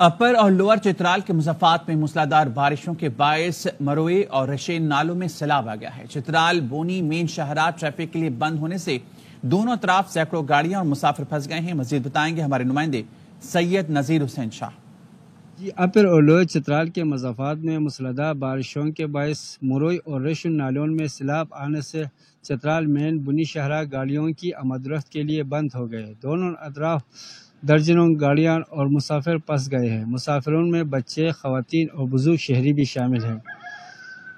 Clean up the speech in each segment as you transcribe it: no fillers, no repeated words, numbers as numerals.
اپر اور لوور چترال کے مضافات میں موسلادھار بارشوں کے باعث مروئے اور رشین نالوں میں سیلاب آ گیا ہے۔ چترال بونی مین شاہراہ ٹریفک کے لیے بند ہونے سے دونوں طرف سینکڑوں گاڑیاں اور مسافر پھنس گئے ہیں۔ مزید بتائیں گے ہمارے نمائندے سید نذیر حسین شاہ۔ اپر اور لوئر چترال کے مضافات میں موسلادھار بارشوں کے باعث مروئی اور رشین نالوں میں سیلاب آنے سے چترال مین بونی شاہراہ گاڑیوں کی آمد و رفت کے لیے بند ہو گئے۔ دونوں اطراف درجنوں گاڑیاں اور مسافر پھنس گئے ہیں۔ مسافرون میں بچے، خواتین اور بزرگ شہری بھی شامل ہیں۔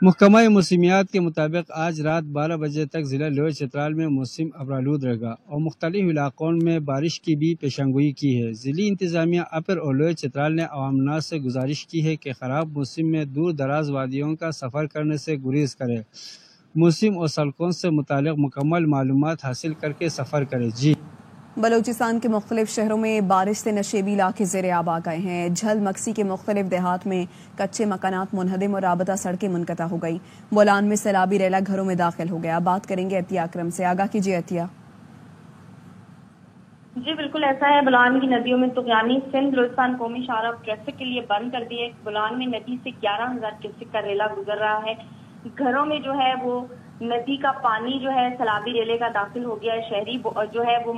محکمہ موسمیات کے مطابق آج رات 12 بجے تک ضلع لوئر چترال میں موسم ابرآلود رہے گا اور مختلف علاقوں میں بارش کی بھی پیشنگوئی کی ہے۔ ضلعی انتظامیہ اپر اور لوئر چترال نے عوام الناس سے گزارش کی ہے کہ خراب موسم میں دور دراز وادیوں کا سفر کرنے سے گریز کرے، موسم اور سڑکوں سے متعلق مکمل معلومات حاصل کر کے سفر کرے۔ بلوچستان کے مختلف شہروں میں بارش سے نشیبی علاقے زیر آب آ گئے ہیں۔ جھل مکسی کے مختلف دیہات میں کچے مکانات منہدم اور رابطہ سڑکیں منقطع ہو گئی۔ بولان میں سیلابی ریلا گھروں میں داخل ہو گیا۔ بات کریں گے عطیہ اکرم سے۔ آگاہ کیجیے عطیہ۔ جی بالکل ایسا ہے، بولان کی ندیوں میں طغیانی سندھ بلوچستان قومی شاہراہ ٹریفک کے لیے بند کر دی ہے۔ بولان میں ندی سے 11,000 کیوسک کا ریلا گزر رہا ہے۔ گھروں میں جو ہے وہ ندی کا پانی جو ہے سیلابی ریلے کا داخل ہو گیا ہے۔ شہری جو ہے وہ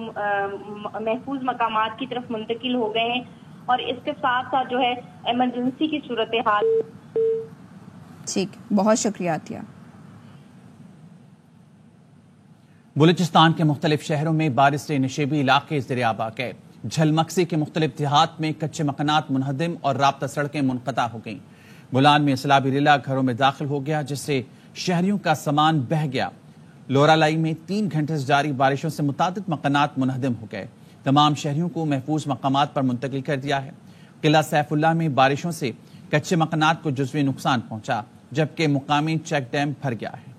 محفوظ مقامات کی طرف منتقل ہو گئے ہیں اور اس کے ساتھ ساتھ جو ہے ایمرجنسی کی صورتحال۔ ٹھیک، بہت شکریہ عطیہ۔ بلوچستان کے مختلف شہروں میں بارش سے نشیبی علاقے زیر آب آ گئے۔ جھل مکسی کے مختلف دیہات میں کچے مکانات منہدم اور رابطہ سڑکیں منقطع ہو گئیں۔ بولان میں سیلابی ریلا گھروں میں داخل ہو گیا جس سے شہریوں کا سامان بہہ گیا۔ لورالائی میں 3 گھنٹے سے جاری بارشوں سے متعدد مکانات منہدم ہو گئے۔ تمام شہریوں کو محفوظ مقامات پر منتقل کر دیا ہے۔ قلعہ سیف اللہ میں بارشوں سے کچے مکانات کو جزوی نقصان پہنچا جبکہ مقامی چیک ڈیم بھر گیا ہے۔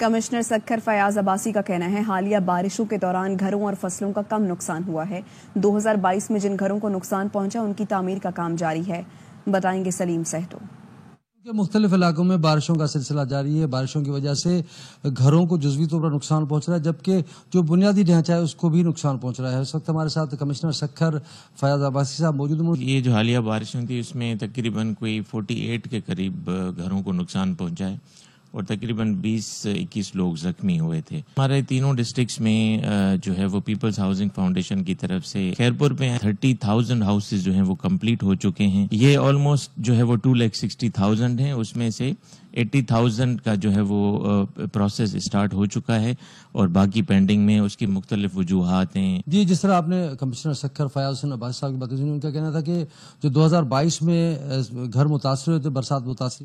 کمشنر سکھر فیاض عباسی کا کہنا ہے حالیہ بارشوں کے دوران گھروں اور فصلوں کا کم نقصان ہوا ہے۔ 2022 میں جن گھروں کو نقصان پہنچا ان کی تعمیر کا کام جاری ہے۔ بتائیں گے سلیم سہٹو۔ مختلف علاقوں میں بارشوں کا سلسلہ جاری ہے۔ بارشوں کی وجہ سے گھروں کو جزوی طور پر نقصان پہنچ رہا ہے جبکہ جو بنیادی ڈھانچہ ہے اس کو بھی نقصان پہنچ رہا ہے۔ اس وقت ہمارے ساتھ کمشنر سکھر فیاض عباسی صاحب موجود ہیں۔ یہ جو حالیہ بارشیں تھی اس میں تقریباً کوئی 48 کے قریب گھروں کو نقصان پہنچا ہے اور تقریباً 20-21 لوگ زخمی ہوئے تھے۔ ہمارے تینوں ڈسٹرکٹس میں جو ہے وہ پیپلز ہاؤسنگ فاؤنڈیشن کی طرف سے خیرپور میں 30,000 ہاؤسز جو ہیں وہ کمپلیٹ ہو چکے ہیں۔ یہ آلموسٹ جو ہے وہ 2,60,000 ہیں، اس میں سے 80,000 کا جو ہے وہ پروسیس اسٹارٹ ہو چکا ہے اور باقی پینڈنگ میں اس کی مختلف وجوہات ہیں۔ جی، جس طرح آپ نے کمشنر سکھر فیاض حسین عباسی صاحب کی بات کی، ان کا کہنا تھا کہ جو 2022 میں گھر متاثر ہوئے تھے برسات متاثر